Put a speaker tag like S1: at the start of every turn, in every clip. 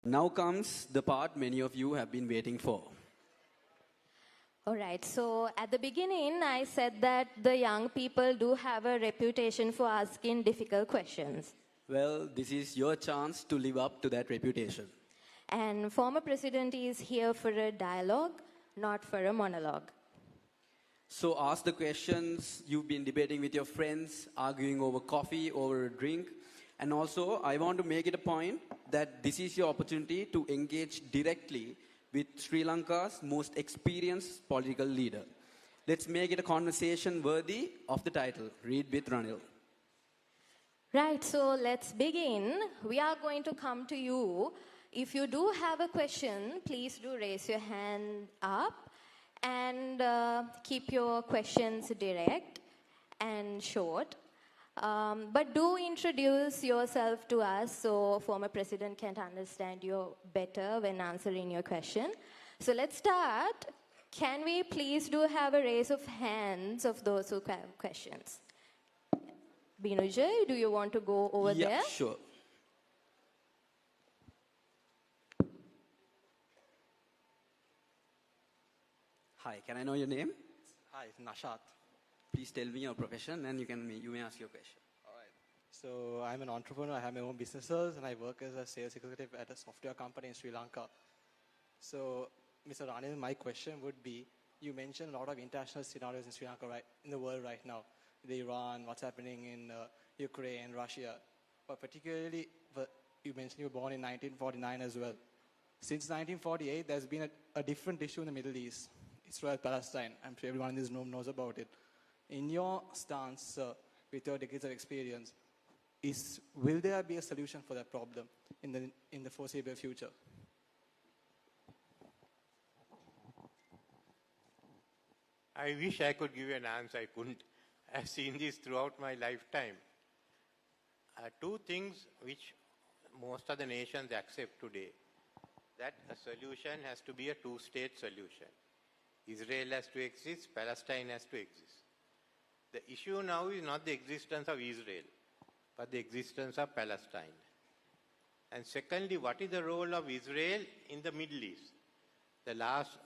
S1: Now comes the part many of you have been waiting for.
S2: All right, so at the beginning, I said that the young people do have a reputation for asking difficult questions.
S1: Well, this is your chance to live up to that reputation.
S2: And former president is here for a dialogue, not for a monologue.
S1: So ask the questions you've been debating with your friends, arguing over coffee, over a drink. And also, I want to make it a point that this is your opportunity to engage directly with Sri Lanka's most experienced political leader. Let's make it a conversation worthy of the title, Read with RANIL.
S2: Right, so let's begin. We are going to come to you. If you do have a question, please do raise your hand up and keep your questions direct and short. But do introduce yourself to us so former president can understand you better when answering your question. So let's start. Can we please do have a raise of hands of those who have questions? Binujay, do you want to go over there?
S1: Yeah, sure. Hi, can I know your name?
S3: Hi, it's Nashat.
S1: Please tell me your profession and you may ask your question.
S3: All right. So I'm an entrepreneur. I have my own businesses and I work as a sales executive at a software company in Sri Lanka. So, Mr. Ranil, my question would be, you mentioned a lot of international scenarios in Sri Lanka, in the world right now. The Iran, what's happening in Ukraine, Russia. But particularly, you mentioned you were born in 1949 as well. Since 1948, there's been a different issue in the Middle East. Israel-Palestine. I'm sure everyone in this room knows about it. In your stance, with your decades of experience, will there be a solution for that problem in the foreseeable future?
S4: I wish I could give you an answer. I couldn't. I've seen this throughout my lifetime. Two things which most of the nations accept today, that a solution has to be a two-state solution. Israel has to exist, Palestine has to exist. The issue now is not the existence of Israel, but the existence of Palestine. And secondly, what is the role of Israel in the Middle East? The last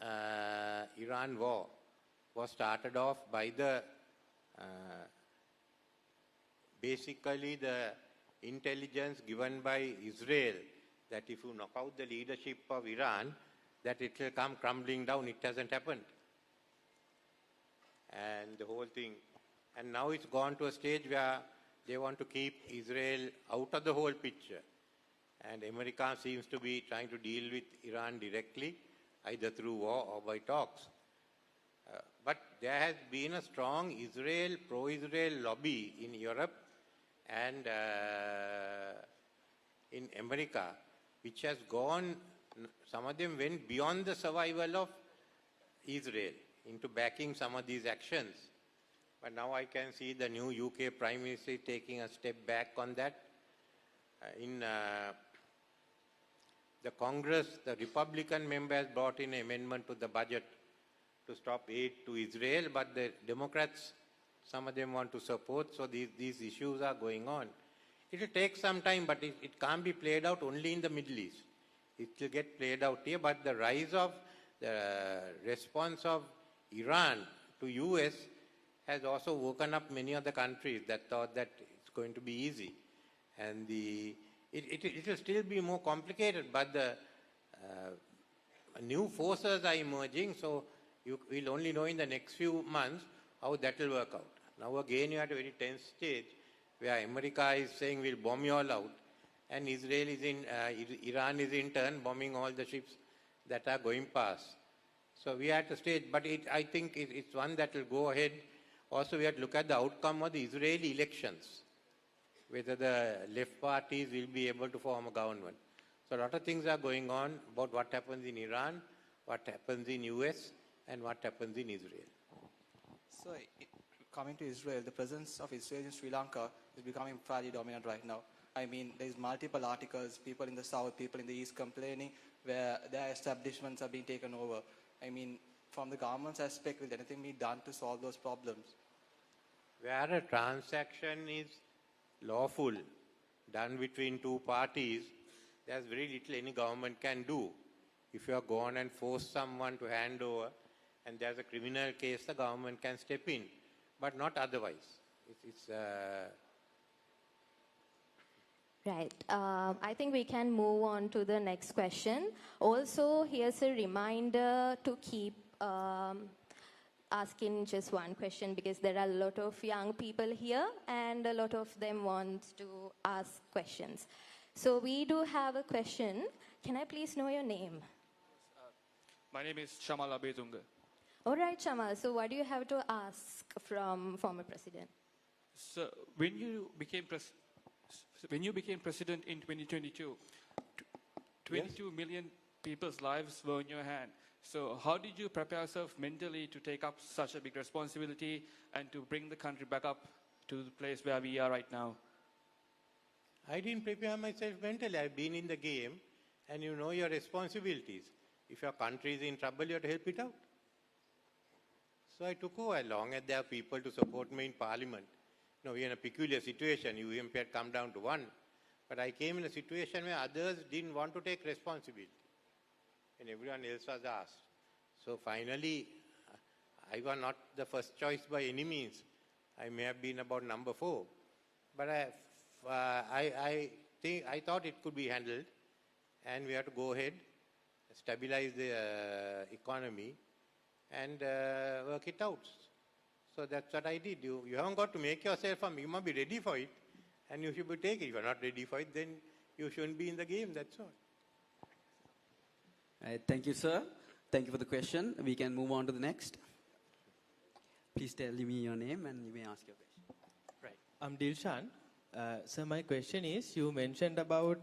S4: Iran war was started off by basically the intelligence given by Israel that if you knock out the leadership of Iran, that it will come crumbling down. It hasn't happened. And the whole thing. And now it's gone to a stage where they want to keep Israel out of the whole picture. And America seems to be trying to deal with Iran directly, either through war or by talks. But there has been a strong pro-Israel lobby in Europe and in America, which has gone, some of them went beyond the survival of Israel into backing some of these actions. But now I can see the new UK Prime Minister taking a step back on that. In the Congress, the Republican members brought in an amendment to the budget to stop aid to Israel, but the Democrats, some of them want to support, so these issues are going on. It will take some time, but it can't be played out only in the Middle East. It will get played out here, but the rise of the response of Iran to US has also woken up many other countries that thought that it's going to be easy. And it will still be more complicated, but the new forces are emerging, so you will only know in the next few months how that will work out. Now again, you are at a very tense stage where America is saying we'll bomb you all out, and Iran is in turn bombing all the ships that are going past. So we are at a stage, but I think it's one that will go ahead. Also, we have to look at the outcome of the Israeli elections, whether the left parties will be able to form a government. So a lot of things are going on about what happens in Iran, what happens in US, and what happens in Israel.
S3: So, coming to Israel, the presence of Israel in Sri Lanka is becoming fairly dominant right now. I mean, there's multiple articles, people in the south, people in the east complaining where their establishments are being taken over. I mean, from the government's aspect, will anything be done to solve those problems?
S4: Where a transaction is lawful, done between two parties, there's very little any government can do. If you are gone and force someone to hand over, and there's a criminal case, the government can step in, but not otherwise.
S2: Right. I think we can move on to the next question. Also, here's a reminder to keep asking just one question because there are a lot of young people here and a lot of them want to ask questions. So we do have a question. Can I please know your name?
S5: My name is Shamal Abedunga.
S2: All right, Shamal. So what do you have to ask from former president?
S5: So when you became president in 2022, 22 million people's lives were in your hand. So how did you prepare yourself mentally to take up such a big responsibility and to bring the country back up to the place where we are right now?
S4: I didn't prepare myself mentally. I've been in the game, and you know your responsibilities. If your country is in trouble, you have to help it out. So I took over. As long as there are people to support me in parliament. You know, we're in a peculiar situation. UMP had come down to 1. But I came in a situation where others didn't want to take responsibility. And everyone else was asked. So finally, I was not the first choice by any means. I may have been about number 4. But I thought it could be handled. And we have to go ahead, stabilize the economy, and work it out. So that's what I did. You haven't got to make yourself you must be ready for it, and you should be taking it. If you're not ready for it, then you shouldn't be in the game, that's all.
S1: Thank you, sir. Thank you for the question. We can move on to the next. Please tell me your name and you may ask your question.
S6: Right. I'm Dilshan. So my question is, you mentioned about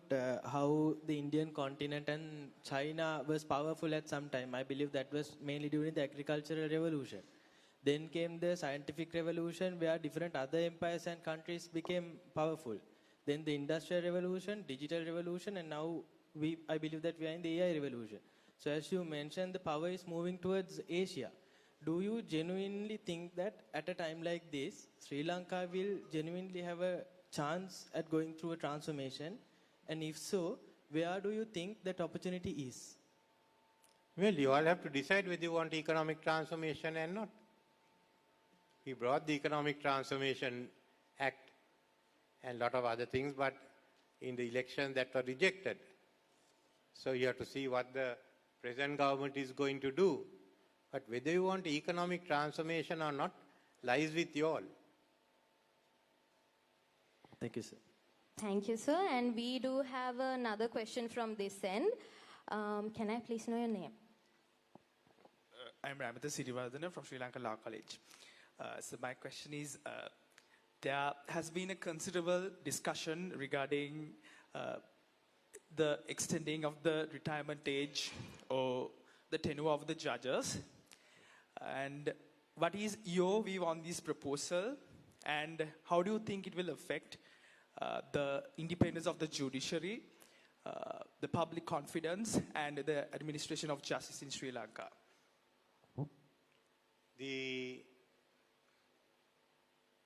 S6: how the Indian continent and China was powerful at some time. I believe that was mainly during the agricultural revolution. Then came the scientific revolution where different other empires and countries became powerful. Then the industrial revolution, digital revolution, and now I believe that we are in the AI revolution. So as you mentioned, the power is moving towards Asia. Do you genuinely think that at a time like this, Sri Lanka will genuinely have a chance at going through a transformation? And if so, where do you think that opportunity is?
S4: Well, you all have to decide whether you want economic transformation or not. We brought the Economic Transformation Act and a lot of other things, but in the election that were rejected. So you have to see what the present government is going to do. But whether you want economic transformation or not lies with you all.
S6: Thank you, sir.
S2: Thank you, sir. And we do have another question from this end. Can I please know your name?
S7: I'm Ramatha Sirivardhana from Sri Lanka Law College. So my question is, there has been a considerable discussion regarding the extending of the retirement age or the tenure of the judges. And what is your view on this proposal? And how do you think it will affect the independence of the judiciary, the public confidence, and the administration of justice in Sri Lanka?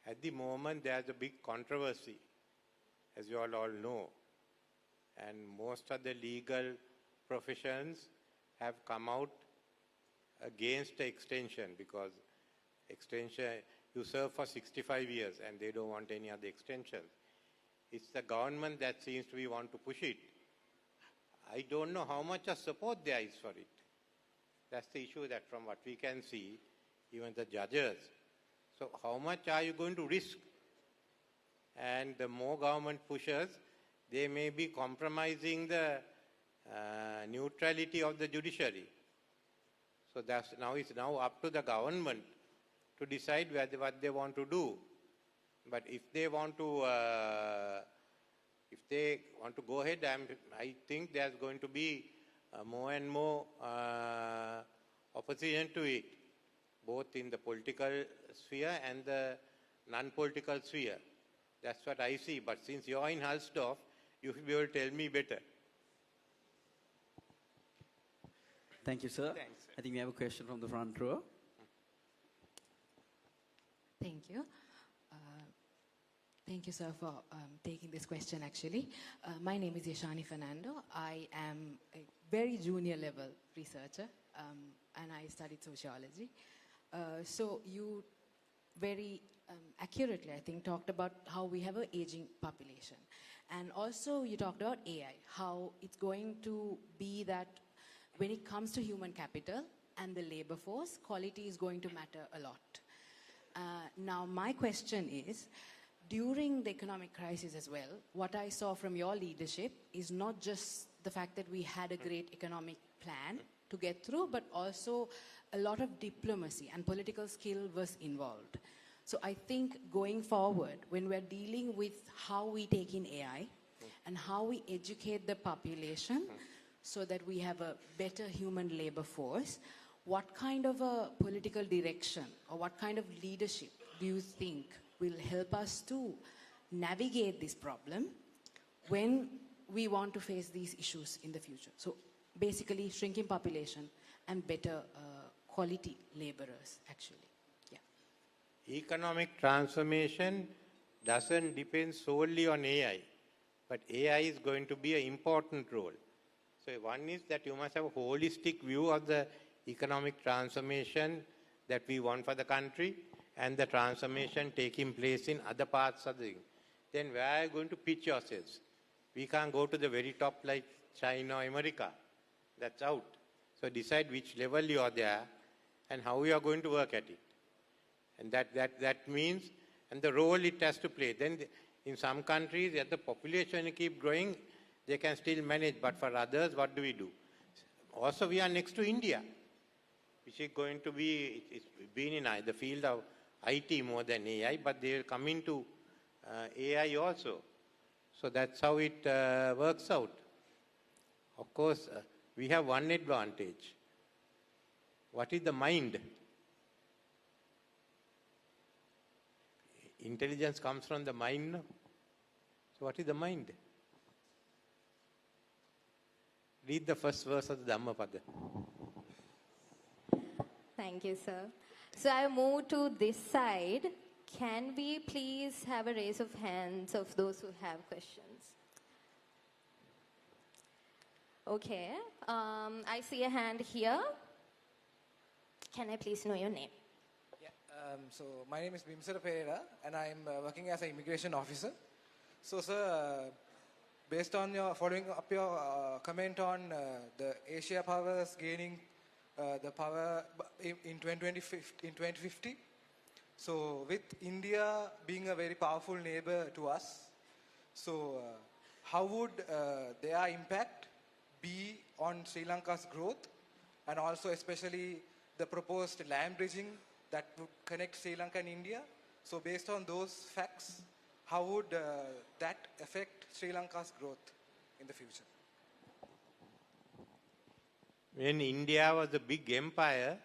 S4: At the moment, there's a big controversy, as you all know. And most of the legal professions have come out against the extension because extension, you serve for 65 years and they don't want any other extension. It's the government that seems to be want to push it. I don't know how much of support there is for it. That's the issue, that from what we can see, even the judges. So how much are you going to risk? And the more government pushes, they may be compromising the neutrality of the judiciary. So it's now up to the government to decide what they want to do. But if they want to go ahead, I think there's going to be more and more opposition to it, both in the political sphere and the non-political sphere. That's what I see. But since you're in Halsdorf, you will be able to tell me better.
S1: Thank you, sir.
S7: Thanks, sir.
S1: I think we have a question from the front row.
S8: Thank you. Thank you, sir, for taking this question, actually. My name is Yashani Fernando. I am a very junior level researcher, and I studied sociology. So you very accurately, I think, talked about how we have an aging population. And also you talked about AI, how it's going to be that when it comes to human capital and the labor force, quality is going to matter a lot. Now, my question is, during the economic crisis as well, what I saw from your leadership is not just the fact that we had a great economic plan to get through, but also a lot of diplomacy and political skill was involved. So I think going forward, when we're dealing with how we take in AI and how we educate the population so that we have a better human labor force, what kind of a political direction or what kind of leadership do you think will help us to navigate this problem when we want to face these issues in the future? So basically shrinking population and better quality laborers, actually. Yeah.
S4: Economic transformation doesn't depend solely on AI, but AI is going to be an important role. So one is that you must have a holistic view of the economic transformation that we want for the country and the transformation taking place in other parts of the thing. Then where are you going to pitch yourselves? We can't go to the very top like China or America. That's out. So decide which level you are there and how you are going to work at it. And that means, and the role it has to play. Then in some countries, as the population keep growing, they can still manage. But for others, what do we do? Also, we are next to India, which is going to be, it's been in the field of IT more than AI, but they will come into AI also. So that's how it works out. Of course, we have one advantage. What is the mind? Intelligence comes from the mind. No? So what is the mind? Read the first verse of the Dhammapada.
S2: Thank you, sir. So I move to this side. Can we please have a raise of hands of those who have questions? Okay. I see a hand here. Can I please know your name?
S9: Yeah. So my name is Bimsara Pereira, and I'm working as an immigration officer. So, sir, based on your following up your comment on the Asia powers gaining the power in 2050. So with India being a very powerful neighbor to us, so how would their impact be on Sri Lanka's growth, and also especially the proposed land bridging that would connect Sri Lanka and India? So based on those facts, how would that affect Sri Lanka's growth in the future?
S4: When India was a big empire,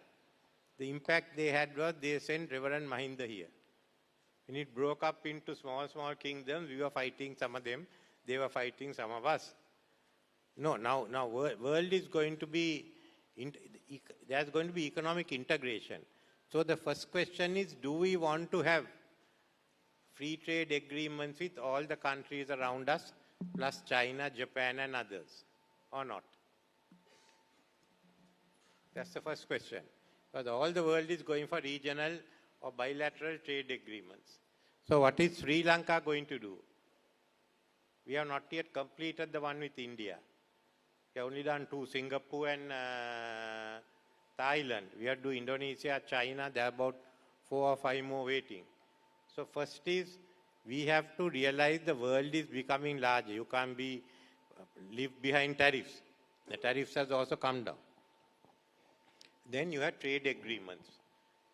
S4: the impact they had was they sent Reverend Mahinda here. When it broke up into small kingdoms, we were fighting some of them, they were fighting some of us. No, now world is going to be, there's going to be economic integration. So the first question is, do we want to have free trade agreements with all the countries around us, plus China, Japan and others, or not? That's the first question. Because all the world is going for regional or bilateral trade agreements. So what is Sri Lanka going to do? We have not yet completed the one with India. We have only done 2, Singapore and Thailand. We have to do Indonesia, China, there are about 4 or 5 more waiting. So first is, we have to realize the world is becoming larger. You can't live behind tariffs. The tariffs has also come down. Then you have trade agreements.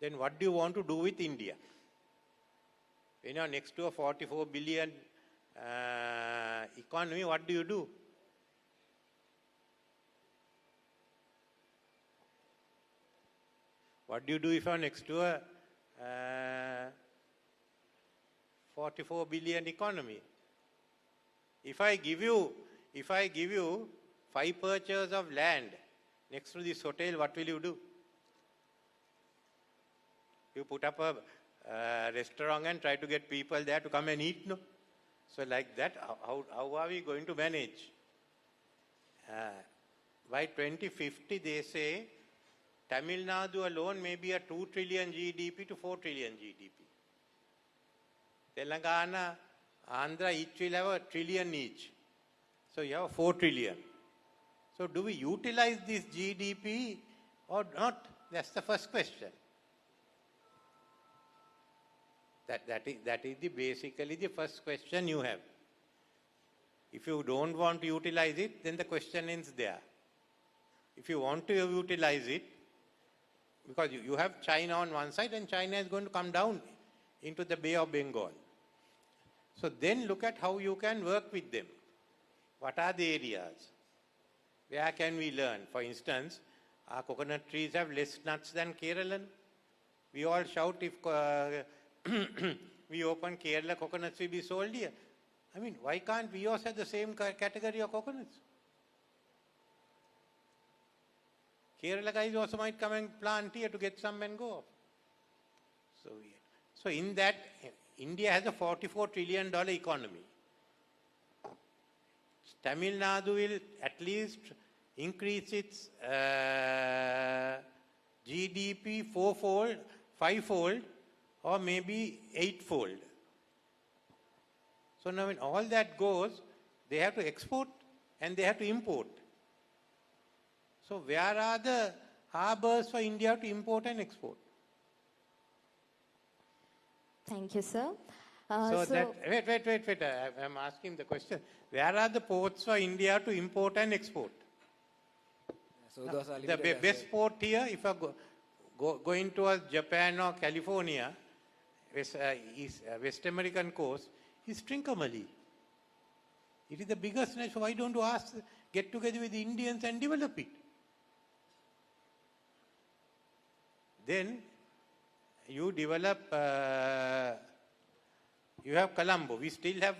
S4: Then what do you want to do with India? When you are next to a 44 billion economy, what do you do? What do you do if you are next to a 44 billion economy? If I give you 5 acres of land next to this hotel, what will you do? You put up a restaurant and try to get people there to come and eat, no? So like that, how are we going to manage? By 2050, they say Tamil Nadu alone may be a 2 trillion GDP to 4 trillion GDP. Telangana, Andhra, each will have a trillion each. So you have 4 trillion. So do we utilize this GDP or not? That's the first question. That is basically the first question you have. If you don't want to utilize it, then the question ends there. If you want to utilize it, because you have China on one side and China is going to come down into the Bay of Bengal. So then look at how you can work with them. What are the areas? Where can we learn? For instance, our coconut trees have less nuts than Kerala. We all shout if we open Kerala, coconuts will be sold here. I mean, why can't we also have the same category of coconuts? Kerala guys also might come and plant here to get some and go off. So in that, India has a $44 trillion economy. Tamil Nadu will at least increase its GDP fourfold, fivefold, or maybe eightfold. So now when all that goes, they have to export and they have to import. So where are the harbors for India to import and export?
S2: Thank you, sir.
S4: Wait. I'm asking the question. Where are the ports for India to import and export?
S9: So those are
S4: The best port here, if I going towards Japan or California, West American coast, is Trincomalee. It is the biggest nation. So why don't you get together with the Indians and develop it? Then you develop, you have Colombo. We still have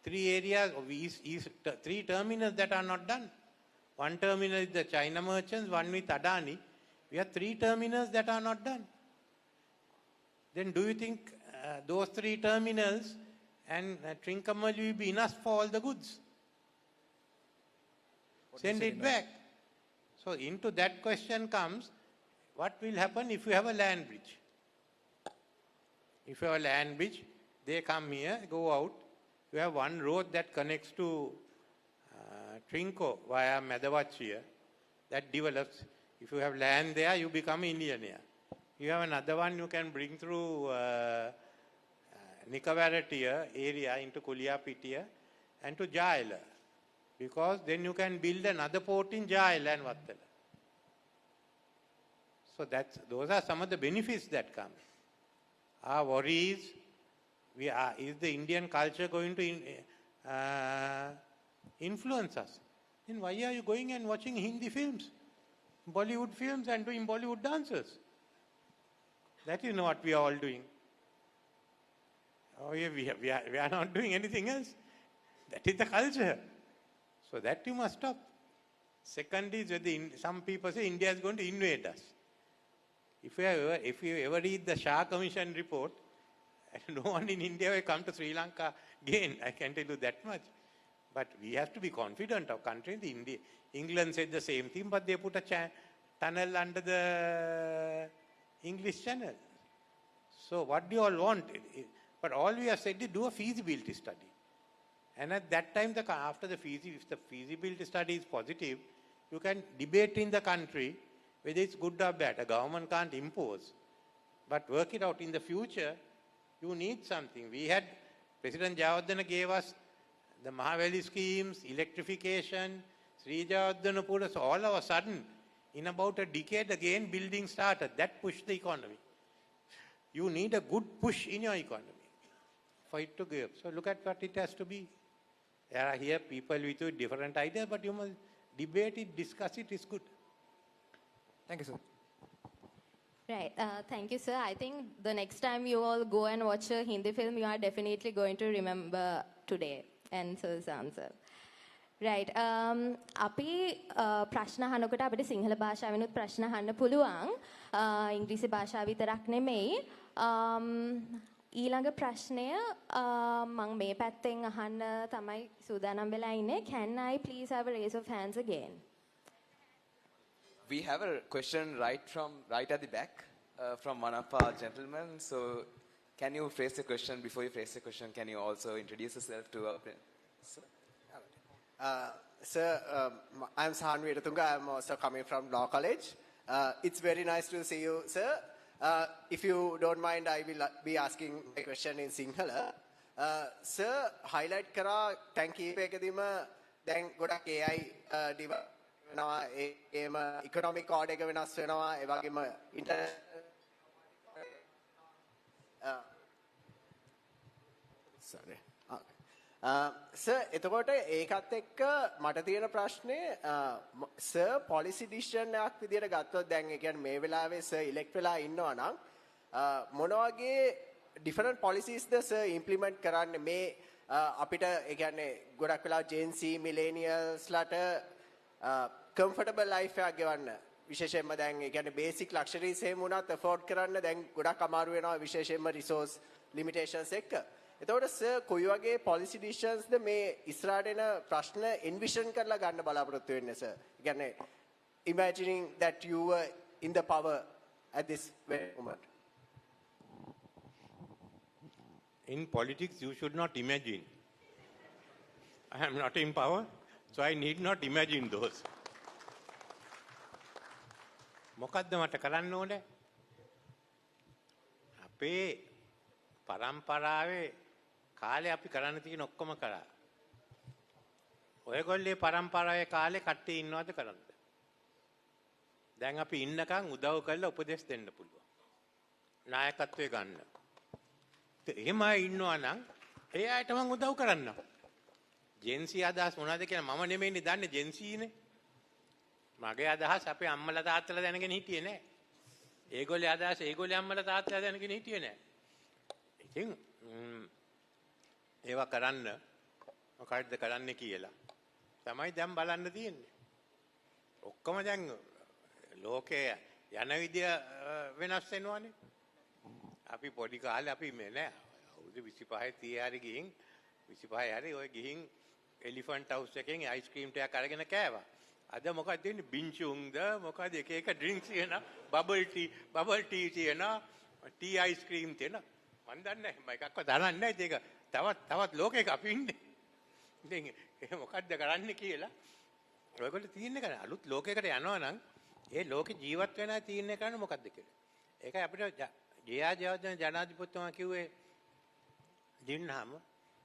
S4: 3 areas, or 3 terminals that are not done. One terminal is the China merchants, one with Adani. We have 3 terminals that are not done. Then do you think those 3 terminals and Trincomalee will be enough for all the goods? Send it back. So into that question comes, what will happen if you have a land bridge? If you have a land bridge, they come here, go out. You have one road that connects to Trinco via Madavachia, that develops. If you have land there, you become Indian here. You have another one you can bring through Nikavaratia area into Kuliapitiya and to Jaila. Because then you can build another port in Jaila and Vattala. So those are some of the benefits that come. Our worries, is the Indian culture going to influence us? Then why are you going and watching Hindi films, Bollywood films and doing Bollywood dances? That is not what we are all doing. Oh yeah, we are not doing anything else. That is the culture. So that you must stop. Second is, some people say India is going to invade us. If you ever read the Shah Commission report, no one in India will come to Sri Lanka again, I can tell you that much. But we have to be confident of country. England said the same thing, but they put a tunnel under the English Channel. So what do you all want? But all we have said is do a feasibility study. And at that time, if the feasibility study is positive, you can debate in the country whether it's good or bad. A government can't impose. But work it out in the future. You need something. President Jayawardena gave us the Mahaveli schemes, electrification, Sri Jayawardena, so all of a sudden, in about a decade again, building started. That pushed the economy. You need a good push in your economy for it to give. So look at what it has to be. There are here people with different ideas, but you must debate it, discuss it, it's good.
S9: Thank you, sir.
S2: Right. Thank you, sir. I think the next time you all go and watch a Hindi film, you are definitely going to remember today and sir's answer. Right. අපි ප්‍රශ්න අහනකොට අපිට සිංහල භාෂාවෙනුත් ප්‍රශ්න අහන්න පුළුවන්. ඉංග්‍රීසි භාෂාව විතරක් නෙමෙයි. ඊළඟ ප්‍රශ්නය මම මේ පැත්තෙන් අහන්න තමයි සූදානම් වෙලා ඉන්නේ. Can I please have a raise of hands again?
S10: We have a question right at the back from one of our gentlemen. So, can you phrase the question? Before you phrase the question, can you also introduce yourself to our sir?
S11: Sir, I'm Sahan Veeratunga. I'm also coming from Law College. It's very nice to see you, sir. If you don't mind, I will be asking a question in Sinhala. Sir, highlight kara thank you ekadima දැන් ගොඩක් AI වෙනවා ඒම economic code එක වෙනස් වෙනවා ඒ වගේම sorry sir එතකොට ඒකත් එක්ක මට තියෙන ප්‍රශ්නේ sir policy decision එකක් විදියට ගත්තොත් දැන් ඒ කියන්නේ මේ වෙලාවේ sir elect වෙලා ඉන්නවා නම් මොන වගේ different policies ද sir implement කරන්නේ මේ අපිට ඒ කියන්නේ ගොඩක් වෙලා Gen Z millennials ලට comfortable life එකක් ගෙවන්න විශේෂයෙන්ම දැන් ඒ කියන්නේ basic luxuries එහෙම උනත් afford කරන්න දැන් ගොඩක් අමාරු වෙනවා විශේෂයෙන්ම resource limitations එක්ක. එතකොට sir කොයි වගේ policy decisions ද මේ ඉස්සරහට එන ප්‍රශ්න envision කරලා ගන්න බලාපොරොත්තු වෙන්නේ sir? ඒ කියන්නේ imagining that you were in the power at this very moment.
S4: In politics, you should not imagine. I am not in power, so I need not imagine those. මොකද්ද මට කරන්න ඕනේ? අපේ පරම්පරාවේ කාලේ අපි කරන්න තියෙන ඔක්කොම කරා. ඔයගොල්ලේ පරම්පරාවේ කාලේ කට්ටිය ඉන්නවද කරන්න? දැන් අපි ඉන්නකම් උදව් කරලා උපදෙස් දෙන්න පුළුවන්. නායකත්වයේ ගන්න. එහෙම ඉන්නවා නම් ඒ අයට මම උදව් කරන්නම්. ජෙන්සි අදහස් මොනවද කියලා මම නෙමෙයිනේ දන්නේ ජෙන්සිනේ. මගේ අදහස් අපේ අම්මලා තාත්තලා දැනගෙන හිටියේ නෑ. ඒගොල්ලේ අදහස් ඒගොල්ලේ අම්මලා තාත්තලා දැනගෙන හිටියේ නෑ. ඉතින් ඒවා කරන්න මොකක්ද කරන්න කියලා තමයි දැන් බලන්න තියෙන්නේ. ඔක්කොම දැන් ලෝකයේ යන විදිය වෙනස් වෙනවානේ. අපි පොඩි කාලේ අපි මේ නෑ අවුරුදු 25 30 හරි ගිහින් 25 හරි ඔය ගිහින් එලිෆන්ට් හවුස් එකෙන් අයිස්ක්‍රීම් ටිකක් අරගෙන කෑවා. අද මොකක්ද දෙන්නේ බින්චුන්ද මොකද එක එක ඩ්‍රින්ක්ස් තියෙන බබල් ටී තියෙන ටී අයිස්ක්‍රීම් තියෙන මන් දන්නේ නැහැ මම එකක්වත් දරන්නේ නැහැ ඒක තවත් ලෝකයක අපි ඉන්නේ. ඉතින් ඒ මොකද්ද කරන්න කියලා ඔයගොල්ලෝ තීරණය කරන්න අලුත් ලෝකයකට යනවා නම් ඒ ලෝකේ ජීවත් වෙනා තීරණය කරන්න මොකද්ද කියලා. ඒකයි අපිට ජනාධිපතිතුමා කිව්වේ දින්නාම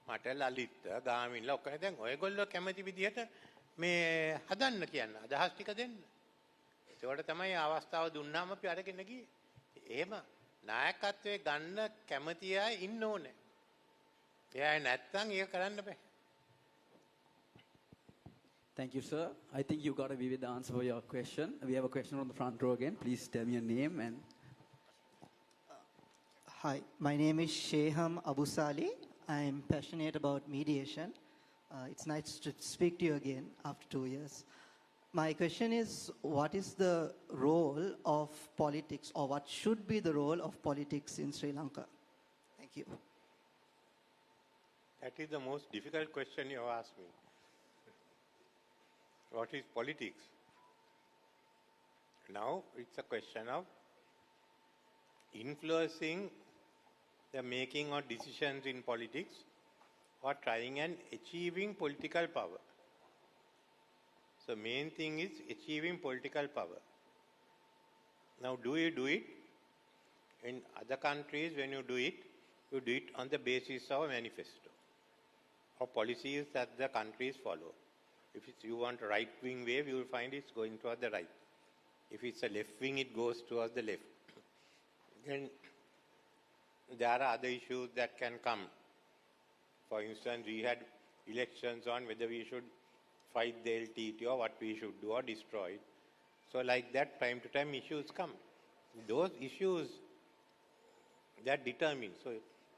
S4: මට ලලිත ගාමිණීලා ඔක්කොම දැන් ඔයගොල්ලෝ කැමති විදිහට මේ හදන්න කියන්න අදහස් ටික දෙන්න. ඒකට තමයි අවස්ථාව දුන්නාම අපි අරගෙන ගියේ. එහෙම නායකත්වයේ ගන්න කැමති අය ඉන්න ඕනේ. එයා නැත්තම් ඒක කරන්න බෑ.
S1: Thank you, sir. I think you got a vivid answer for your question. We have a question on the front row again. Please tell me your name and...
S12: Hi, my name is Sheham Abusali. I'm passionate about mediation. It's nice to speak to you again after 2 years. My question is, what is the role of politics, or what should be the role of politics in Sri Lanka? Thank you.
S4: That is the most difficult question you have asked me. What is politics? Now it's a question of influencing the making of decisions in politics or trying and achieving political power. So main thing is achieving political power. Now do you do it? In other countries when you do it on the basis of a manifesto or policies that the countries follow. If you want a right-wing wave, you will find it's going towards the right. If it's a left wing, it goes towards the left. Then there are other issues that can come. For instance, we had elections on whether we should fight the LTT or what we should do or destroy it. So like that, time to time issues come. Those issues that determine. So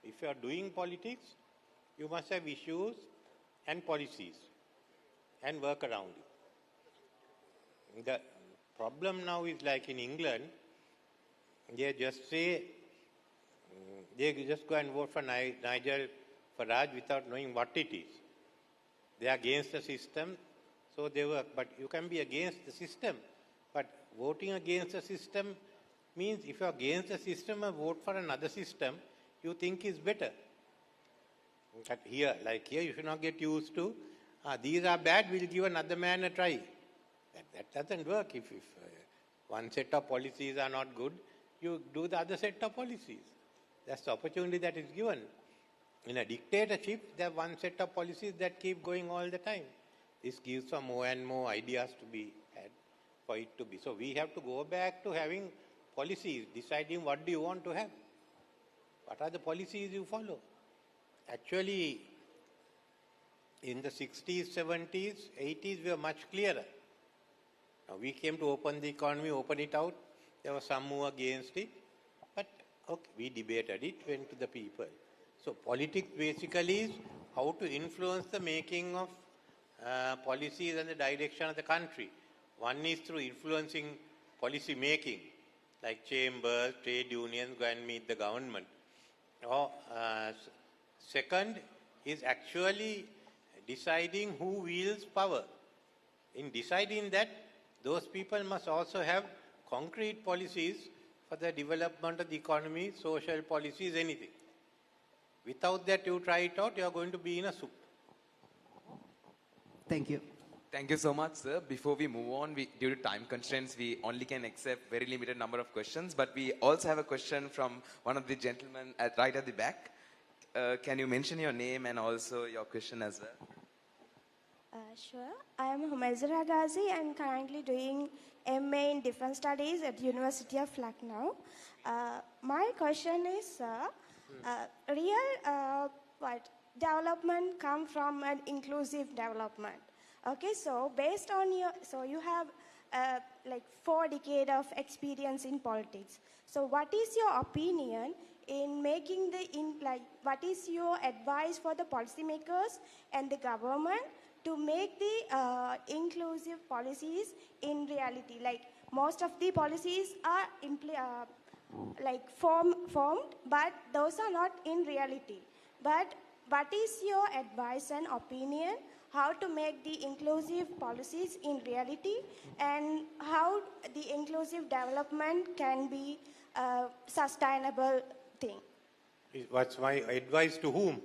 S4: if you are doing politics, you must have issues and policies and work around it. The problem now is like in England, they just say they just go and vote for Nigel Farage without knowing what it is. They are against the system, so they work. But you can be against the system. But voting against the system means if you're against the system and vote for another system, you think is better. But here, like here, you should not get used to, these are bad, we'll give another man a try. That doesn't work. If one set of policies are not good, you do the other set of policies. That's the opportunity that is given. In a dictatorship, there are one set of policies that keep going all the time. This gives some more and more ideas to be had for it to be. So we have to go back to having policies, deciding what do you want to have. What are the policies you follow? Actually, in the 60s, 70s, 80s, we were much clearer. Now, we came to open the economy, open it out. There was some move against it. But, okay, we debated it, went to the people. So, politics basically is how to influence the making of policies and the direction of the country. One is through influencing policy making, like chambers, trade unions, go and meet the government. Or, second is actually deciding who wields power. In deciding that, those people must also have concrete policies for the development of the economy, social policies, anything. Without that, you try it out, you are going to be in a soup.
S12: Thank you.
S10: Thank you so much, sir. Before we move on, due to time constraints, we only can accept very limited number of questions. But we also have a question from one of the gentlemen right at the back. Can you mention your name and also your question as well?
S13: Sure. I am Humaizara Ghazi and currently doing MA in Defense Studies at University of Lucknow. My question is, real development come from an inclusive development. Okay, so based on you have like 4 decades of experience in politics. So what is your opinion in making what is your advice for the policymakers and the government to make the inclusive policies in reality? Like most of the policies are formed, but those are not in reality. But what is your advice and opinion how to make the inclusive policies in reality and how the inclusive development can be a sustainable thing?
S4: What's my advice to whom?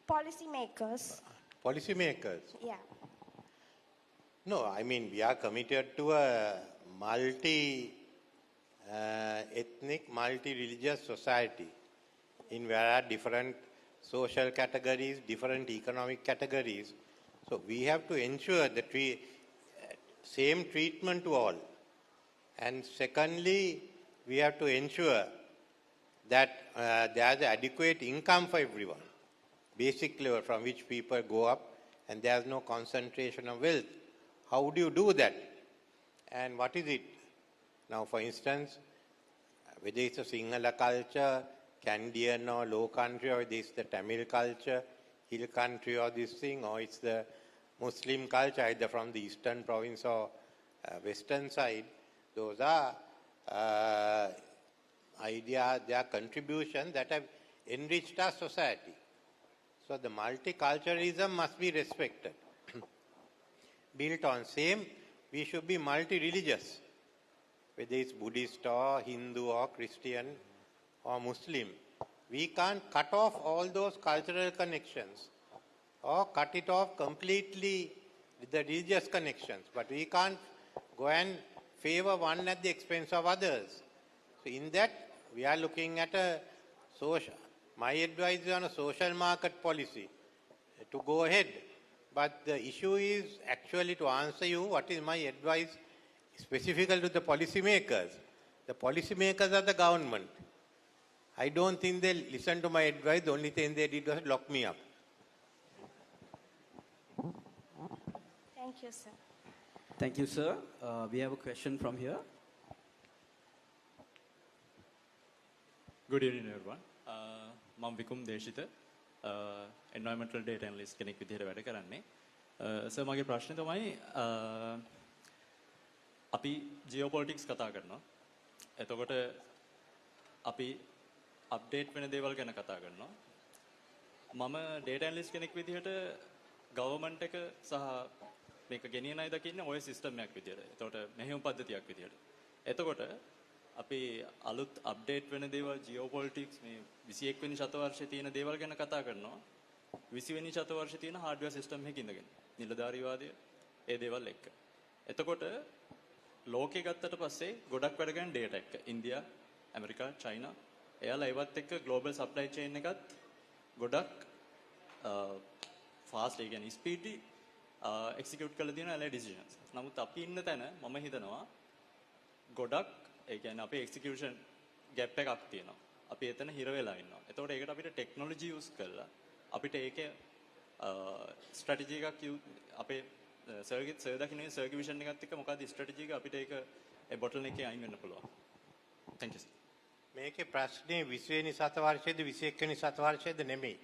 S13: Policymakers.
S4: Policymakers?
S13: Yeah.
S4: No, I mean, we are committed to a multi-ethnic, multi-religious society in where are different social categories, different economic categories. So we have to ensure that same treatment to all. And secondly, we have to ensure that there is adequate income for everyone, basic level from which people go up, and there is no concentration of wealth. How do you do that? And what is it? Now, for instance, whether it's a Sinhala culture, Kandyan or low country, or this the Tamil culture, hill country or this thing, or it's the Muslim culture, either from the eastern province or western side, those are ideas, they are contributions that have enriched our society. So the multiculturalism must be respected. Built on same, we should be multi-religious, whether it's Buddhist or Hindu or Christian or Muslim. We can't cut off all those cultural connections or cut it off completely with the religious connections, but we can't go and favor one at the expense of others. So in that, we are looking at a social, my advice is on a social market policy to go ahead. But the issue is actually to answer you, what is my advice specifically to the policymakers. The policymakers are the government. I don't think they listen to my advice. The only thing they did was lock me up.
S13: Thank you, sir.
S1: Thank you, sir. We have a question from here.
S14: Good evening, everyone. I'm Vikum Deshita, environmental data analyst කෙනෙක් විදිහට වැඩ කරන්නේ. Sir මගේ ප්‍රශ්නේ තමයි අපි geopolitics කතා කරනවා. එතකොට අපි අප්ඩේට් වෙන දේවල් ගැන කතා කරනවා. මම data analyst කෙනෙක් විදිහට government එක සහ මේක ගෙනියන අය දකින්නේ ඔය සිස්ටම් එකක් විදියට. එතකොට මෙහෙයුම් පද්ධතියක් විදියට. එතකොට අපි අලුත් අප්ඩේට් වෙන දේවල් ජියෝපොලිටික්ස් මේ 21 වෙනි ශතවර්ෂයේ තියෙන දේවල් ගැන කතා කරනවා. 20 වෙනි ශතවර්ෂයේ තියෙන හાર્ඩ්වෙයාර් සිස්ටම් එකක ඉඳගෙන. නිලධාරීවාදය ඒ දේවල් එක්ක. එතකොට ලෝකේ ගත්තට පස්සේ ගොඩක් වැඩ ගන්න data එක. ඉන්දියා, ඇමරිකා, චයිනා එයාලා ඒවත් එක්ක global supply chain එකත් ගොඩක් fast ඒ කියන්නේ speedy execute කරලා තියෙන LA decisions. නමුත් අපි ඉන්න තැන මම හිතනවා ගොඩක් ඒ කියන්නේ අපේ execution gap එකක් තියෙනවා. අපි එතන හිර වෙලා ඉන්නවා. එතකොට ඒකට අපිට technology use කරලා අපිට ඒකේ strategy එකක් අපේ සර්කිට් දකින්නේ සර්කිට් විෂන් එකත් එක්ක මොකක්ද ස්ට්‍රැටජි එක අපිට ඒක ඒ බොටල් එකේ අයින් වෙන්න පුළුවන්. Thank you.
S4: මේකේ ප්‍රශ්නේ 20 වෙනි ශතවර්ෂයේද 21 වෙනි ශතවර්ෂයේද නෙමෙයි.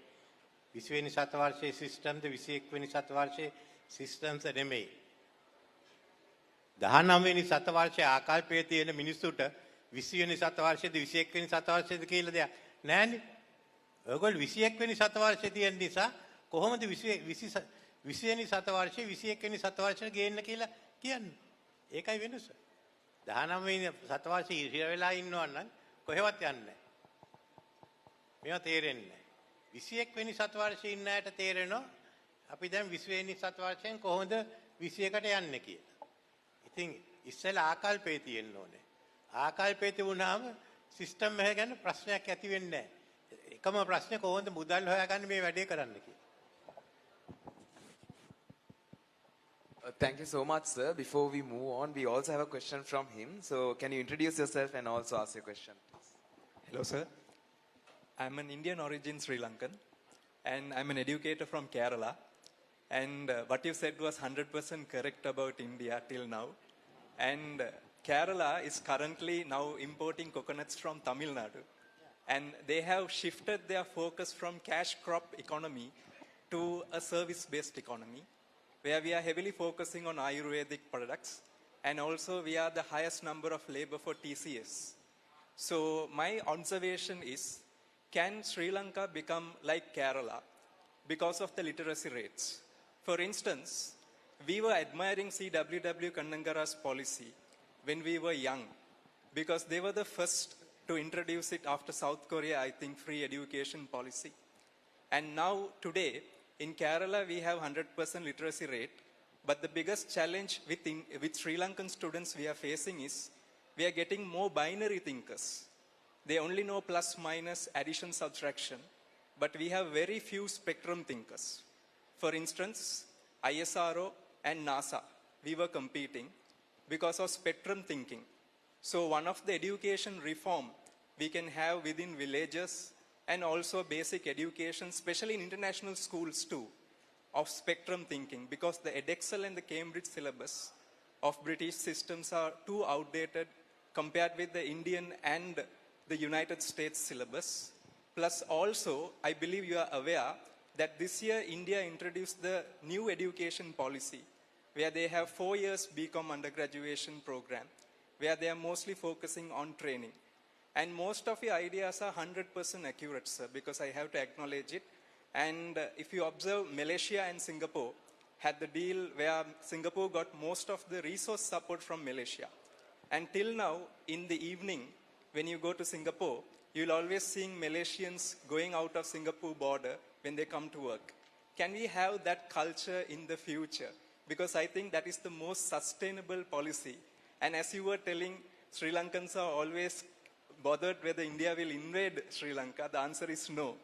S4: 20 වෙනි ශතවර්ෂයේ සිස්ටම්ද 21 වෙනි ශතවර්ෂයේ සිස්ටම්ස් නෙමෙයි. 19 වෙනි ශතවර්ෂයේ ආකල්පයේ තියෙන මිනිස්සුන්ට 20 වෙනි ශතවර්ෂයේද 21 වෙනි ශතවර්ෂයේද කියලා දෙයක් නැහැනේ. ඔයගොල්ලෝ 21 වෙනි ශතවර්ෂයේ තියෙන නිසා කොහොමද 20 වෙනි ශතවර්ෂයේ 21 වෙනි ශතවර්ෂයට ගේන්න කියලා කියන්නේ. ඒකයි වෙනස. 19 වෙනි ශතවර්ෂයේ ඉහිර වෙලා ඉන්නවා නම් කොහෙවත් යන්නේ නැහැ. මේවා තේරෙන්නේ නැහැ. 21 වෙනි ශතවර්ෂයේ ඉන්න අයට තේරෙනවා අපි දැන් 20 වෙනි ශතවර්ෂයෙන් කොහොමද 21කට යන්නේ කියලා. ඉතින් ඉස්සෙල්ලා ආකල්පේ තියෙන්න ඕනේ. ආකල්පේ තිබුණාම සිස්ටම් එක ගැන ප්‍රශ්නයක් ඇති වෙන්නේ නැහැ. එකම ප්‍රශ්නේ කොහොමද මුදල් හොයාගන්න මේ වැඩේ කරන්න කියලා.
S10: Thank you so much, sir. Before we move on, we also have a question from him. So, can you introduce yourself and also ask your question?
S15: Hello, sir. I'm an Indian origin Sri Lankan, and I'm an educator from Kerala. And what you said was 100% correct about India till now. And Kerala is currently now importing coconuts from Tamil Nadu. And they have shifted their focus from cash crop economy to a service-based economy, where we are heavily focusing on Ayurvedic products, and also we are the highest number of labor for TCS. So my observation is, can Sri Lanka become like Kerala because of the literacy rates? For instance, we were admiring CWW Kannangara's policy when we were young, because they were the first to introduce it after South Korea, I think, free education policy. And now, today, in Kerala, we have 100% literacy rate, but the biggest challenge with Sri Lankan students we are facing is we are getting more binary thinkers. They only know plus, minus, addition, subtraction, but we have very few spectrum thinkers. For instance, ISRO and NASA, we were competing because of spectrum thinking. So one of the education reform we can have within villages and also basic education, especially in international schools too, of spectrum thinking, because the Edexcel and the Cambridge syllabus of British systems are too outdated compared with the Indian and the United States syllabus. Plus also, I believe you are aware that this year India introduced the new education policy, where they have 4 years BCom undergraduation program, where they are mostly focusing on training. And most of your ideas are 100% accurate, sir, because I have to acknowledge it. And if you observe, Malaysia and Singapore had the deal where Singapore got most of the resource support from Malaysia. And till now, in the evening, when you go to Singapore, you'll always see Malaysians going out of Singapore border when they come to work. Can we have that culture in the future? Because I think that is the most sustainable policy. And as you were telling, Sri Lankans are always bothered whether India will invade Sri Lanka. The answer is no,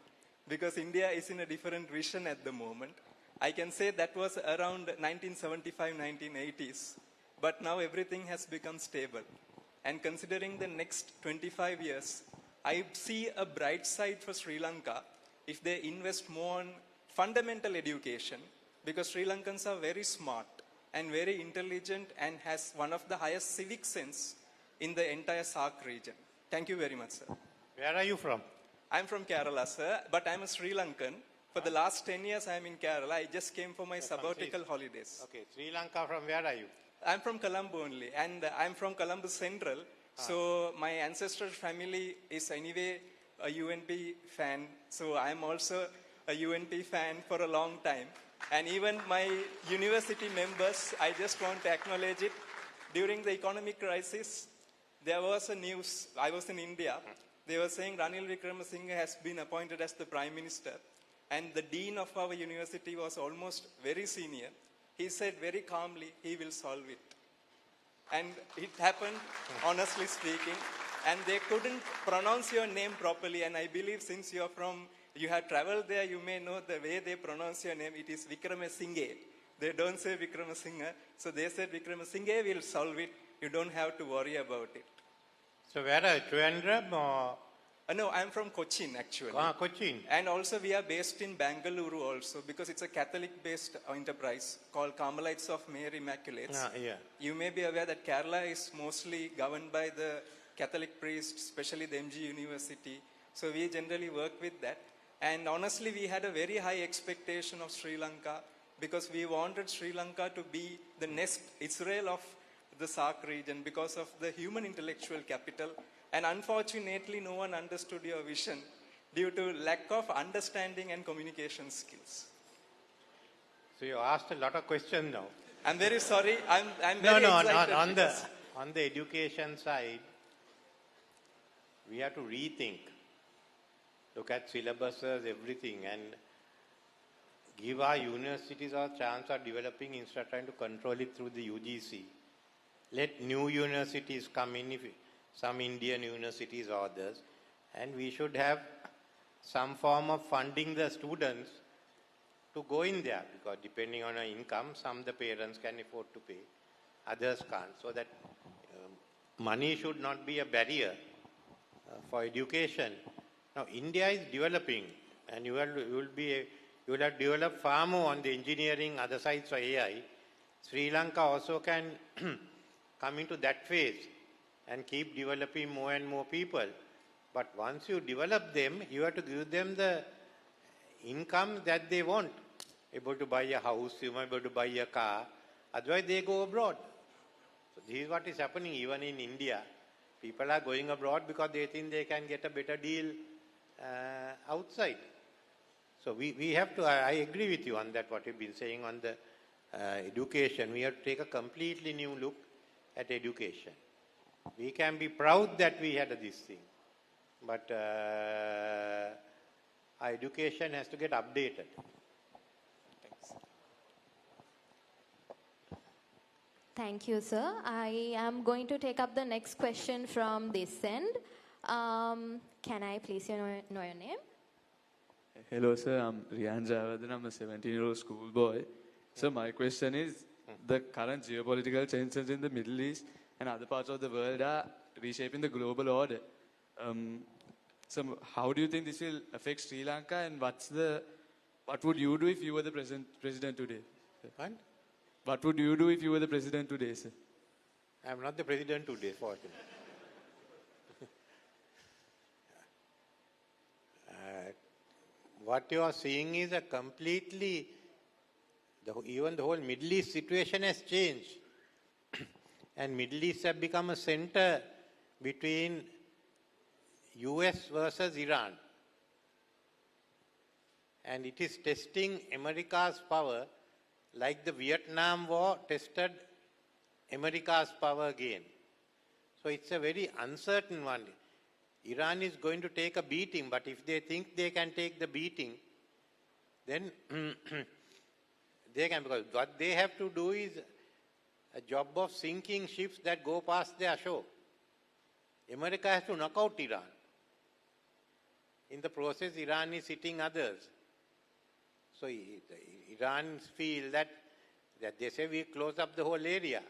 S15: because India is in a different vision at the moment. I can say that was around 1975-1980s, but now everything has become stable. And considering the next 25 years, I see a bright side for Sri Lanka if they invest more on fundamental education, because Sri Lankans are very smart and very intelligent and has one of the highest civic sense in the entire SAARC region. Thank you very much, sir.
S4: Where are you from?
S15: I'm from Kerala, sir, but I'm a Sri Lankan. For the last 10 years, I'm in Kerala. I just came for my sabbatical holidays.
S4: Okay, Sri Lanka, from where are you?
S15: I'm from Colombo only, and I'm from Colombo Central. So my ancestral family is anyway a UNP fan, so I'm also a UNP fan for a long time. And even my university members, I just want to acknowledge it. During the economic crisis, there was a news, I was in India, they were saying Ranil Wickremesinghe has been appointed as the Prime Minister. And the dean of our university was almost very senior. He said very calmly, he will solve it. And it happened, honestly speaking. And they couldn't pronounce your name properly. And I believe since you have traveled there, you may know the way they pronounce your name. It is Wickremesinghe. They don't say Wickremesinghe. So they said Wickremesinghe will solve it. You don't have to worry about it.
S4: So where are you, Trivandrum or?
S15: No, I'm from Cochin actually.
S4: Cochin.
S15: And also we are based in Bangalore also because it's a Catholic-based enterprise called Carmelites of Mary Immaculates.
S4: Yeah.
S15: You may be aware that Kerala is mostly governed by the Catholic priests, especially the MG University. So we generally work with that. And honestly, we had a very high expectation of Sri Lanka because we wanted Sri Lanka to be the next Israel of the SAARC region because of the human intellectual capital. And unfortunately, no one understood your vision due to lack of understanding and communication skills.
S4: So you asked a lot of questions now.
S15: I'm very sorry. I'm very excited.
S4: On the education side, we have to rethink. Look at syllabuses, everything, and give our universities a chance of developing instead of trying to control it through the UGC. Let new universities come in, some Indian universities or others, and we should have some form of funding the students to go in there, because depending on our income, some the parents can afford to pay, others can't. So that money should not be a barrier for education. Now, India is developing, and you will have developed far more on the engineering, other sides of AI. Sri Lanka also can come into that phase and keep developing more and more people. But once you develop them, you have to give them the income that they want. Able to buy a house, you might be able to buy a car. Otherwise, they go abroad. So this is what is happening even in India. People are going abroad because they think they can get a better deal outside. So we have to, I agree with you on that, what you've been saying on the education. We have to take a completely new look at education. We can be proud that we had this thing, but our education has to get updated.
S15: Thanks.
S2: Thank you, sir. I am going to take up the next question from this end. Can I please know your name?
S5: Hello, sir. I'm Rian Javadhan. I'm a 17-year-old schoolboy. So my question is, the current geopolitical tensions in the Middle East and other parts of the world are reshaping the global order. So how do you think this will affect Sri Lanka, and what would you do if you were the president today? What would you do if you were the president today, sir?
S4: I'm not the president today, fortunately. What you are seeing is a completely, even the whole Middle East situation has changed. And Middle East have become a center between US versus Iran. And it is testing America's power like the Vietnam War tested America's power again. So it's a very uncertain one. Iran is going to take a beating, but if they think they can take the beating, then they can, because what they have to do is a job of sinking ships that go past their shore. America has to knock out Iran. In the process, Iran is hitting others. So Iran feel that they say we close up the whole area.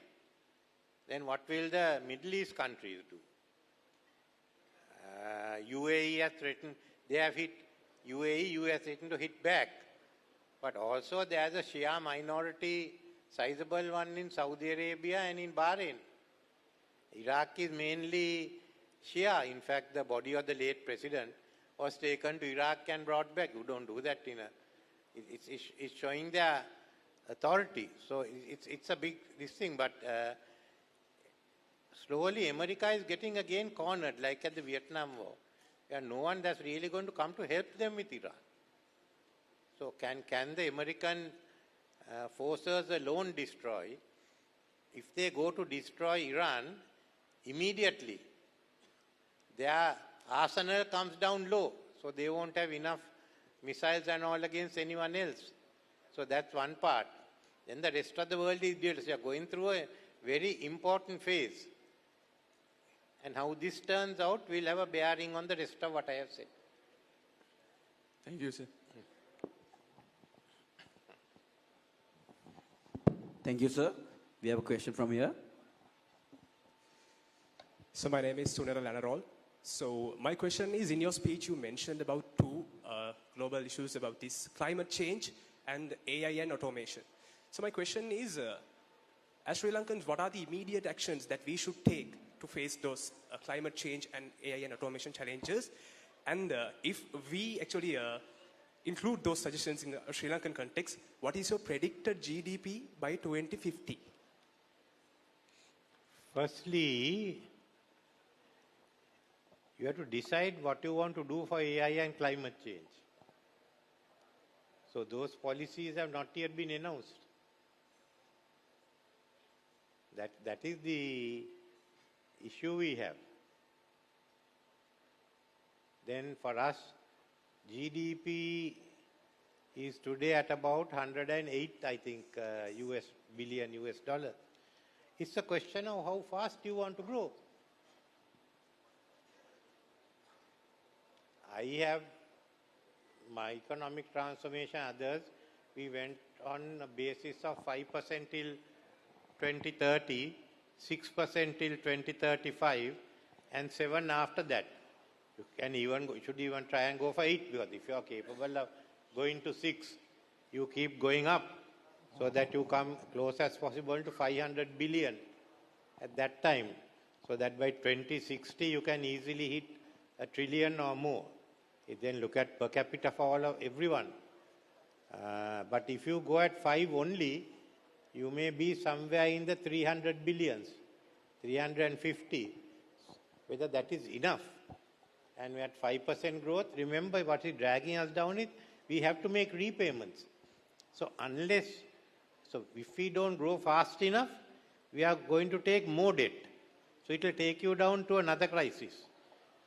S4: Then what will the Middle East countries do? UAE has threatened, they have hit, UAE has threatened to hit back. But also there is a Shia minority, sizable one in Saudi Arabia and in Bahrain. Iraq is mainly Shia. In fact, the body of the late president was taken to Iraq and brought back. You don't do that it's showing their authority. So it's a big thing, but slowly America is getting again cornered, like at the Vietnam War. where no one that's really going to come to help them with Iran. So can the American forces alone destroy? If they go to destroy Iran, immediately their arsenal comes down low, so they won't have enough missiles and all against anyone else. So that's one part. Then the rest of the world is we are going through a very important phase. And how this turns out will have a bearing on the rest of what I have said.
S5: Thank you, sir.
S1: Thank you, sir. We have a question from here.
S16: So my name is Sunara Lanarol. So my question is, in your speech you mentioned about two global issues about this climate change and AI and automation. So my question is, as Sri Lankans, what are the immediate actions that we should take to face those climate change and AI and automation challenges? And if we actually include those suggestions in a Sri Lankan context, what is your predicted GDP by 2050?
S4: Firstly, you have to decide what you want to do for AI and climate change. So those policies have not yet been announced. That is the issue we have. Then for us, GDP is today at about 108, I think, billion US dollar. It's a question of how fast you want to grow. I have my economic transformation, others, we went on a basis of 5% till 2030, 6% till 2035, and 7% after that. You can even you should even try and go for 8, because if you are capable of going to 6, you keep going up so that you come close as possible to 500 billion at that time. So that by 2060 you can easily hit $1 trillion or more. You then look at per capita for all of everyone. But if you go at 5 only, you may be somewhere in the 300 billions, 350. Whether that is enough. And we at 5% growth, remember what is dragging us down is we have to make repayments. So if we don't grow fast enough, we are going to take more debt. So it will take you down to another crisis.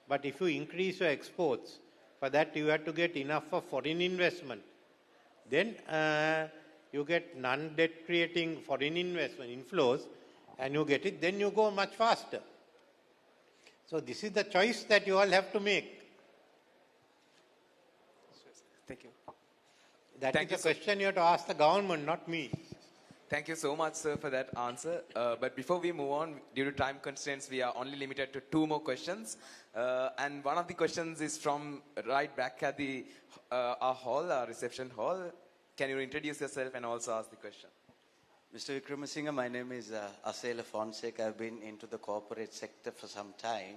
S4: But if you increase your exports, for that you have to get enough of foreign investment. Then you get non-debt creating foreign investment inflows, and you get it, then you go much faster. So this is the choice that you all have to make.
S16: Thank you.
S4: That is the question you have to ask the government, not me.
S10: Thank you so much, sir, for that answer. But before we move on, due to time constraints, we are only limited to 2 more questions. And one of the questions is from right back at our reception hall. Can you introduce yourself and also ask the question?
S17: Mr. Vikramasinghe, my name is Asela Fonseca. I've been into the corporate sector for some time.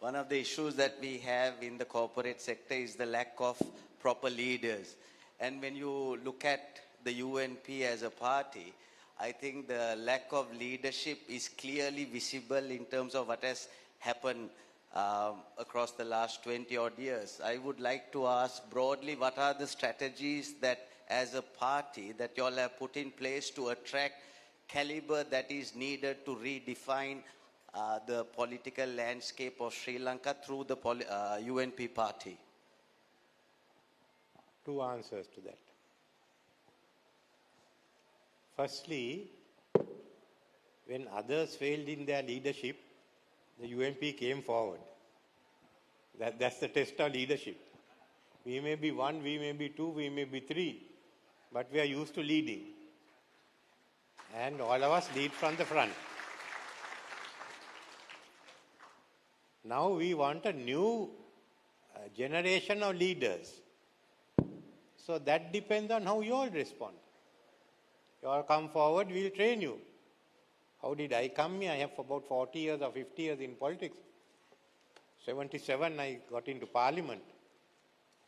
S17: One of the issues that we have in the corporate sector is the lack of proper leaders. And when you look at the UNP as a party, I think the lack of leadership is clearly visible in terms of what has happened across the last 20 odd years. I would like to ask broadly, what are the strategies that as a party that you all have put in place to attract caliber that is needed to redefine the political landscape of Sri Lanka through the UNP party?
S4: 2 answers to that. Firstly, when others failed in their leadership, the UNP came forward. That's the test of leadership. We may be 1, we may be 2, we may be 3, but we are used to leading. And all of us lead from the front. Now we want a new generation of leaders. So that depends on how you all respond. You all come forward, we'll train you. How did I come here? I have about 40 years or 50 years in politics. 77 I got into parliament.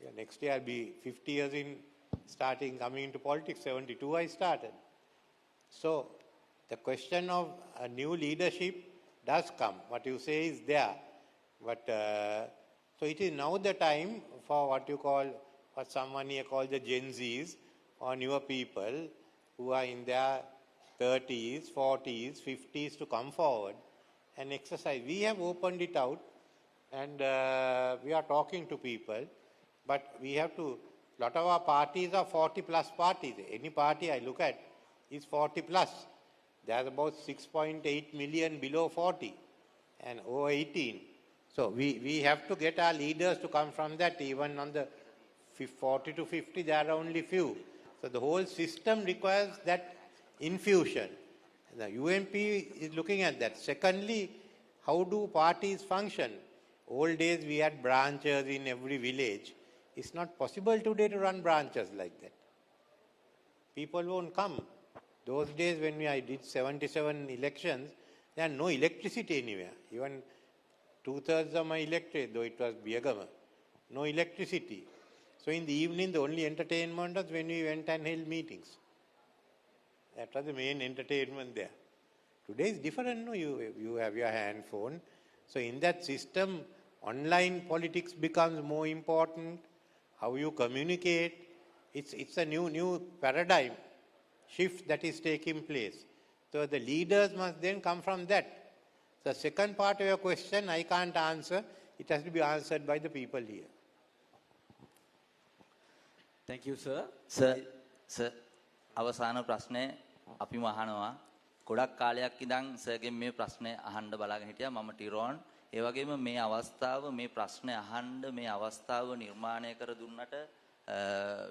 S4: Yeah, next year I'll be 50 years in coming into politics. 72 I started. So the question of a new leadership does come. What you say is there. But So it is now the time for what someone here called the Gen Zs or newer people who are in their 30s, 40s, 50s to come forward and exercise. We have opened it out and we are talking to people, but we have to, lot of our parties are 40 plus parties. Any party I look at is 40 plus. There's about 6.8 million below 40 and over 18. So we have to get our leaders to come from that. Even on the 40 to 50, there are only few. So the whole system requires that infusion. The UMP is looking at that. Secondly, how do parties function? Old days we had branches in every village. It's not possible today to run branches like that. People won't come. Those days when I did 77 elections, there was no electricity anywhere. Even 2/3 of my electorate, though it was Biagama, no electricity. So in the evening, the only entertainment was when we went and held meetings. That was the main entertainment there. Today is different, no? You have your hand phone. So in that system, online politics becomes more important. How you communicate, it's a new paradigm shift that is taking place. So the leaders must then come from that. The second part of your question, I can't answer. It has to be answered by the people here.
S1: Thank you, sir.
S18: Sir, අවසාන ප්‍රශ්නේ අපි අහනවා. ගොඩක් කාලයක් ඉඳන් සර්ගෙන් මේ ප්‍රශ්නේ අහන්න බලාගෙන හිටියා මම ටිරෝන්. ඒ වගේම මේ අවස්ථාව මේ ප්‍රශ්නේ අහන්න මේ අවස්ථාව නිර්මාණය කර දුන්නට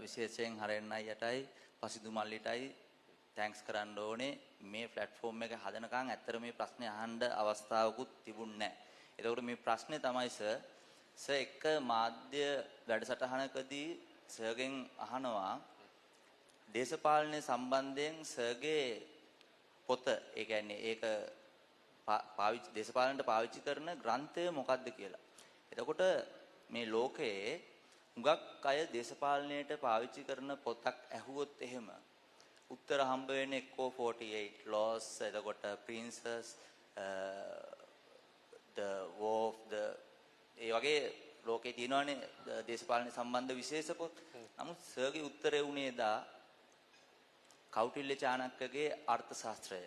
S18: විශේෂයෙන් හරෙන් අයියටයි පසිදු මල්ලිටයි තැන්ක්ස් කරන්න ඕනේ. මේ platform එක හදනකන් ඇත්තට මේ ප්‍රශ්නේ අහන්න අවස්ථාවකුත් තිබුණේ නැහැ. ඒකෝට මේ ප්‍රශ්නේ තමයි සර් එක මාධ්‍ය වැඩසටහනකදී සර්ගෙන් අහනවා දේශපාලනය සම්බන්ධයෙන් සර්ගේ පොත ඒ කියන්නේ ඒක දේශපාලනයට පාවිච්චි කරන ග්‍රන්ථය මොකක්ද කියලා. එතකොට මේ ලෝකයේ හුඟක් අය දේශපාලනයට පාවිච්චි කරන පොතක් ඇහුවොත් එහෙම උත්තර හම්බ වෙන්නේ එක්කෝ 48 laws එතකොට princess the war of the ඒ වගේ ලෝකේ තියෙනවානේ දේශපාලන සම්බන්ධ විශේෂ පොත්. නමුත් සර්ගේ උත්තරේ උනේ දා කෞටිල්‍ය චාණක්‍යගේ අර්ථශාස්ත්‍රය.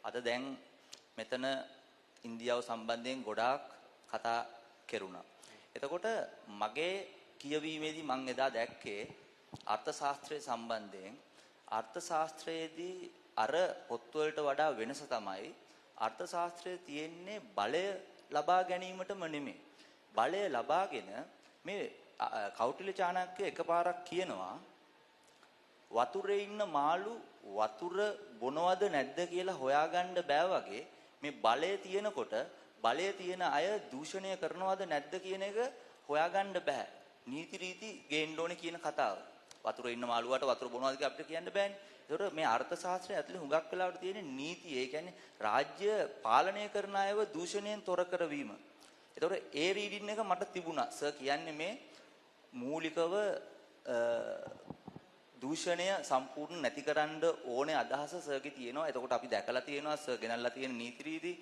S18: අද දැන් මෙතන ඉන්දියාව සම්බන්ධයෙන් ගොඩාක් කතා කෙරුණා. එතකොට මගේ කියවීමේදී මම එදා දැක්කේ අර්ථශාස්ත්‍රය සම්බන්ධයෙන් අර්ථශාස්ත්‍රයේදී අර පොත්වලට වඩා වෙනස තමයි අර්ථශාස්ත්‍රයේ තියෙන්නේ බලය ලබා ගැනීමටම නෙමෙයි. බලය ලබාගෙන මේ කෞටිල්‍ය චාණක්‍ය එකපාරක් කියනවා වතුරේ ඉන්න මාළු වතුර බොනවද නැද්ද කියලා හොයාගන්න බෑ වගේ මේ බලය තියෙනකොට බලය තියෙන අය දූෂණය කරනවද නැද්ද කියන එක හොයාගන්න බෑ. නීති රීති ගේන්න ඕනේ කියන කතාව. වතුරේ ඉන්න මාළුවාට වතුර බොනවද කියලා අපිට කියන්න බෑනේ. ඒතකොට මේ අර්ථ ශාස්ත්‍රය ඇතුලේ හුඟක් වෙලාවට තියෙන නීති ඒ කියන්නේ රාජ්‍ය පාලනය කරන අයව දූෂණයෙන් තොර කරවීම. ඒතකොට ඒ රීඩින් එක මට තිබුණා. සර් කියන්නේ මේ මූලිකව දූෂණය සම්පූර්ණ නැතිකරන්න ඕනේ අදහස සර්ගේ තියෙනවා. එතකොට අපි දැකලා තියෙනවා සර් ගෙනල්ලා තියෙන නීති රීති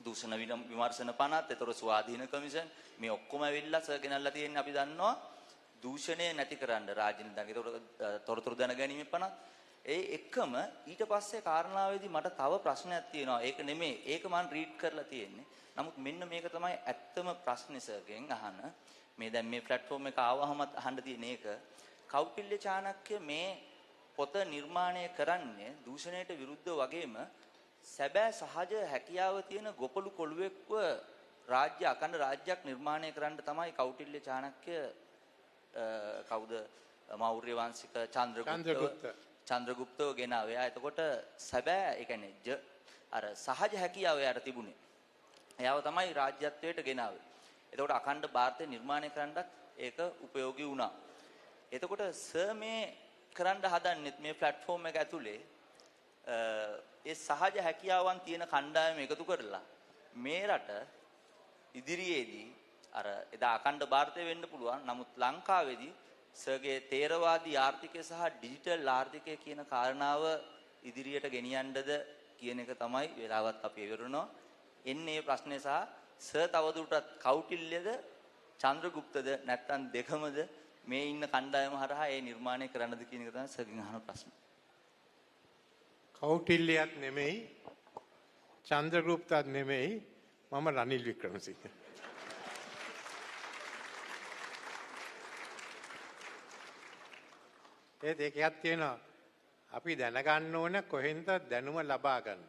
S18: දූෂණ විමර්ශන පනත්, එතකොට ස්වාධීන කමිෂන් මේ ඔක්කොම ඇවිල්ලා සර් ගෙනල්ලා තියෙන්නේ අපි දන්නවා දූෂණය නැතිකරන්න රාජනීතිය. එතකොට තොරතුරු දැනගැනීමේ පනත්. ඒ එකම ඊට පස්සේ කාරණාවේදී මට තව ප්‍රශ්නයක් තියෙනවා. ඒක නෙමෙයි. ඒක මම රීඩ් කරලා තියෙන්නේ. නමුත් මෙන්න මේක තමයි ඇත්තම ප්‍රශ්නේ සර්ගෙන් අහන. මේ දැන් මේ platform එක ආවහම අහන්න තියෙන එක කෞටිල්‍ය චාණක්‍ය මේ පොත නිර්මාණය කරන්නේ දූෂණයට විරුද්ධ වගේම සැබෑ සහජ හැකියාව තියෙන ගොපළු කොළුවෙක්ව රාජ්‍ය අඛණ්ඩ රාජ්‍යයක් නිර්මාණය කරන්න තමයි කෞටිල්‍ය චාණක්‍ය කවුද මෞර්ය වංශික චන්ද්‍රගුප්තව ගෙනාවේ. එයා එතකොට සැබෑ ඒ කියන්නේ අර සහජ හැකියාව එයාට තිබුණේ. එයාව තමයි රාජ්‍යත්වයට ගෙනාවේ. එතකොට අඛණ්ඩ ಭಾರತය නිර්මාණය කරන්නත් ඒක ප්‍රයෝගී වුණා. එතකොට සර් මේ කරන්න හදන්නේ මේ platform එක ඇතුලේ ඒ සහජ හැකියාවන් තියෙන කණ්ඩායම එකතු කරලා මේ රට ඉදිරියේදී අර එදා අඛණ්ඩ ಭಾರතය වෙන්න පුළුවන්. නමුත් ලංකාවේදී සර්ගේ තේරවාදී ආර්ථිකය සහ ඩිජිටල් ආර්ථිකය කියන කාරණාව ඉදිරියට ගෙනියන්නද කියන එක තමයි වෙලාවත් අපි ඉවරනවා. එන්නේ මේ ප්‍රශ්නේ සහ සර් තවදුරටත් කෞටිල්‍යද චන්ද්‍රගුප්තද නැත්නම් දෙකමද මේ ඉන්න කණ්ඩායම හරහා ඒ නිර්මාණය කරන්නද කියන එක තමයි සර්ගෙන් අහන ප්‍රශ්න.
S4: කෞටිල්‍යයක් නෙමෙයි, චන්ද්‍රගුප්තත් නෙමෙයි, මම රනිල් වික්‍රමසිංහ. ඒත් ඒකයක් තියෙනවා. අපි දැනගන්න ඕන කොහෙන්ද දැනුම ලබා ගන්න.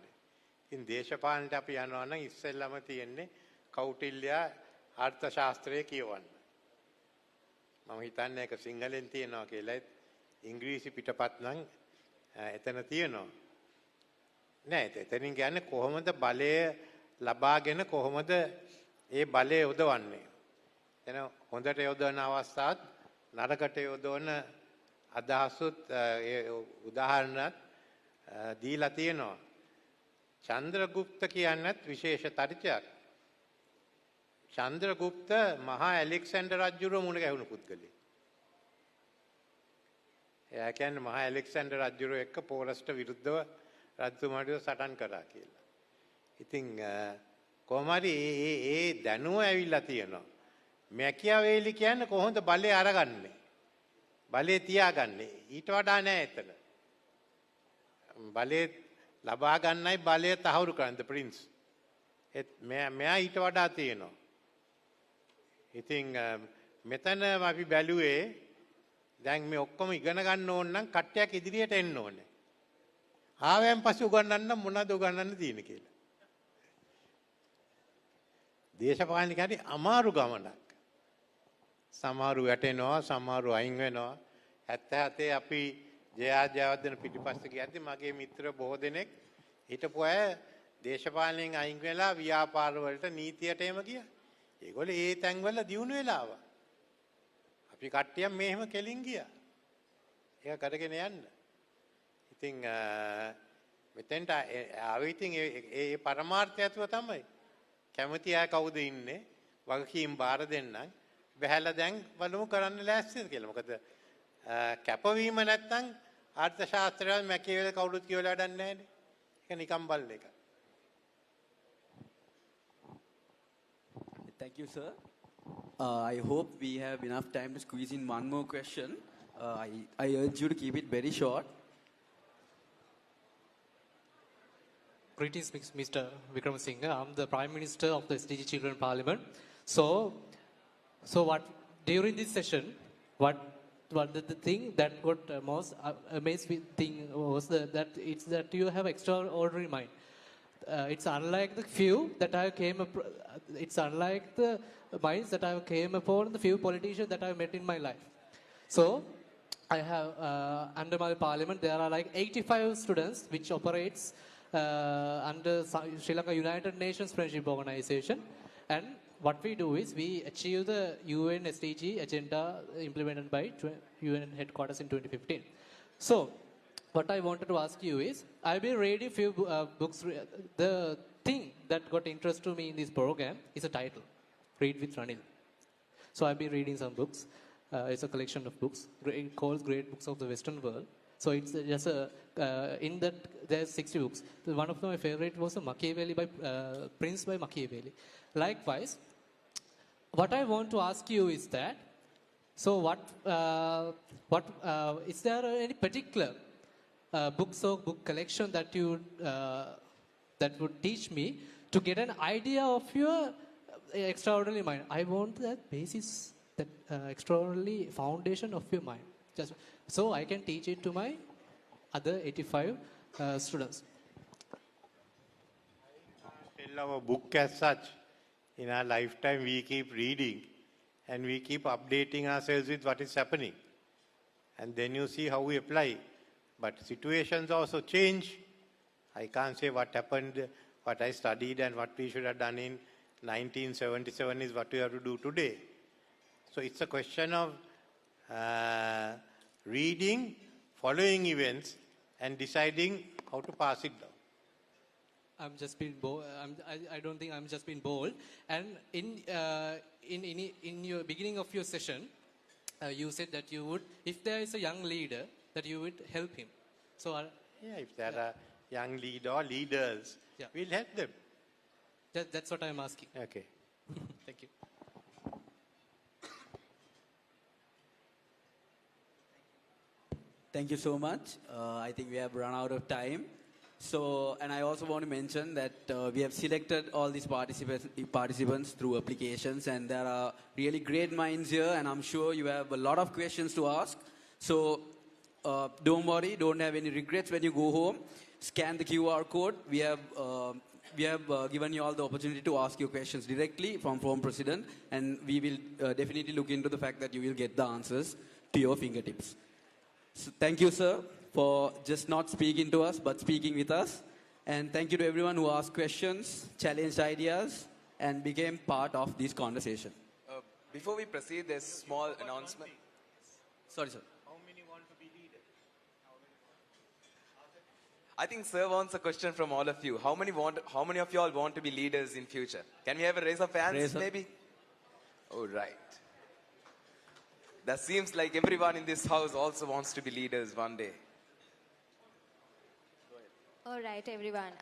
S4: ඉතින් දේශපාලනට අපි යනවා නම් ඉස්සෙල්ලාම තියෙන්නේ කෞටිල්‍ය අර්ථශාස්ත්‍රය කියවන්න. මම හිතන්නේ ඒක සිංහලෙන් තියෙනවා කියලා. ඉංග්‍රීසි පිටපත් නම් එතන තියෙනවා. නෑ එතනින් කියන්නේ කොහොමද බලය ලබාගෙන කොහොමද ඒ බලය යොදවන්නේ. එතන හොඳට යොදවන අවස්ථාවත් නරකට යොදවන අදහසුත් උදාහරණත් දීලා තියෙනවා. චන්ද්‍රගුප්ත කියන්නත් විශේෂ චරිතයක්. චන්ද්‍රගුප්ත මහා ඇලෙක්සැන්ඩර් රජුගේ මුණ ගැහුණු පුද්ගලෙක්. එයා කියන්නේ මහා ඇලෙක්සැන්ඩර් රජු එක්ක පෝලස්ට විරුද්ධව රජතුමාට සටන් කරා කියලා. ඉතින් කොහොම හරි ඒ දැනුම ඇවිල්ලා තියෙනවා. මැකියාවේලි කියන්නේ කොහොමද බලය අරගන්නේ? බලය තියාගන්නේ. ඊට වඩා නෑ එතන. බලය ලබා ගන්නයි බලය තහවුරු කරන්නේ ප්‍රින්ස්. මෙයා ඊට වඩා තියෙනවා. ඉතින් මෙතන අපි බැලුවේ දැන් මේ ඔක්කොම ඉගෙන ගන්න ඕන නම් කට්ටියක් ඉදිරියට එන්න ඕනේ. ආවයන් පස්සේ උගන්වන්න මොනවද උගන්වන්න තියෙන්නේ කියලා. දේශපාලනිකයන්ට අමාරු ගමනක්. සමහරු වැටෙනවා, සමහරු අයින් වෙනවා. 77 අපි ජයාජයවර්ධන පිටිපස්ස ගියද්දි මගේ මිත්‍ර බොහෝ දෙනෙක් හිටපු අය දේශපාලනයෙන් අයින් වෙලා ව්‍යාපාර වලට නීතියට එම ගියා. ඒගොල්ලෝ ඒ තැන්වල දියුණු වෙලා ආවා. අපි කට්ටියක් මෙහෙම කෙලින් ගියා. ඒක කරගෙන යන්න. ඉතින් මෙතෙන්ට ආවේ ඉතින් ඒ පරමාර්ථය ඇතුව තමයි. කැමති අය කවුද ඉන්නේ? වගකීම් බාර දෙන්නම්. බහැලා දැන් බලමු කරන්න ලෑස්තිද කියලා. මොකද කැපවීම නැත්තම් අර්ථශාස්ත්‍රය මැකියවල කවුරුත් කියලා වැඩක් නැහැ නේ. ඒක නිකම් බලන එක.
S1: Thank you, sir. I hope we have enough time to squeeze in one more question. I urge you to keep it very short.
S19: Greetings, Mr. Vikramasinghe. I'm the Prime Minister of the SDG Children Parliament. So what during this session, what the thing that got most amazed me thing was that you have extraordinary mind. It's unlike the few that I came. It's unlike the minds that I came upon the few politicians that I've met in my life. So I have under my parliament there are like 85 students which operates under Sri Lanka United Nations Friendship Organization, and what we do is we achieve the UN SDG agenda implemented by UN headquarters in 2015. So what I wanted to ask you is, I've been reading few books. The thing that got interest to me in this program is a title, Read with Ranil. So I've been reading some books. It's a collection of books. It calls Great Books of the Western World. So it's just in that there's 60 books. One of my favorite was Machiavelli by Prince by Machiavelli. Likewise, what I want to ask you is that, so is there any particular books or book collection that you that would teach me to get an idea of your extraordinary mind? I want that basis, that extraordinary foundation of your mind, just so I can teach it to my other 85 students.
S4: Tell our book as such. In our lifetime, we keep reading and we keep updating ourselves with what is happening. And then you see how we apply. But situations also change. I can't say what happened, what I studied and what we should have done in 1977 is what we have to do today. So it's a question of reading, following events and deciding how to pass it down.
S19: I'm just being bold. I don't think I'm just being bold. And in your beginning of your session, you said that you would, if there is a young leader, that you would help him. So
S4: if there are young leaders, we'll help them.
S19: That's what I'm asking.
S4: Okay.
S19: Thank you.
S1: Thank you so much. I think we have run out of time. So, and I also want to mention that we have selected all these participants through applications, and there are really great minds here, and I'm sure you have a lot of questions to ask. So, don't worry, don't have any regrets when you go home. Scan the QR code. We have given you all the opportunity to ask your questions directly from Form President, and we will definitely look into the fact that you will get the answers to your fingertips. So thank you, sir, for just not speaking to us, but speaking with us. And thank you to everyone who asked questions, challenged ideas, and became part of this conversation.
S10: Before we proceed, there's a small announcement.
S1: Sorry, sir.
S10: How many want to be leaders? I think sir wants a question from all of you. How many of you all want to be leaders in future? Can we have a raise of hands, maybe? Oh, right. That seems like everyone in this house also wants to be leaders one day.
S2: All right, everyone.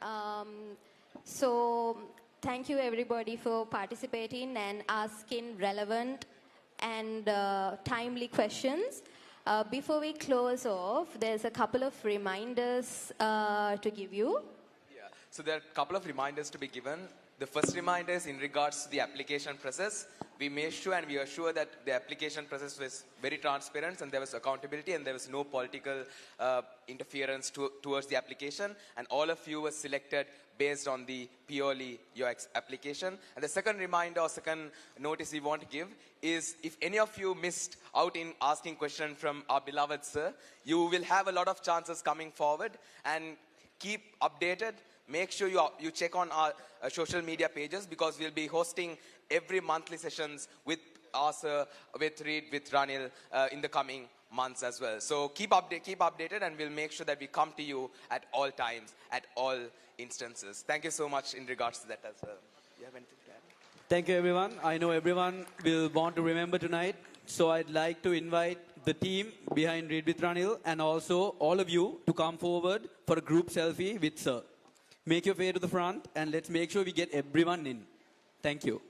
S2: So thank you, everybody, for participating and asking relevant and timely questions. Before we close off, there's a couple of reminders to give you.
S10: Yeah. So there are a couple of reminders to be given. The first reminder is in regards to the application process. We made sure and we are sure that the application process was very transparent and there was accountability and there was no political interference towards the application. And all of you were selected based on the purely your application. And the second reminder or second notice we want to give is if any of you missed out in asking question from our beloved sir, you will have a lot of chances coming forward and keep updated. Make sure you check on our social media pages because we'll be hosting every monthly sessions with us, with Reed, with RANIL in the coming months as well. So keep updated and we'll make sure that we come to you at all times, at all instances. Thank you so much in regards to that as well. You have anything to add?
S1: Thank you, everyone. I know everyone will want to remember tonight. So I'd like to invite the team behind Read with RANIL and also all of you to come forward for a group selfie with sir. Make your way to the front and let's make sure we get everyone in. Thank you.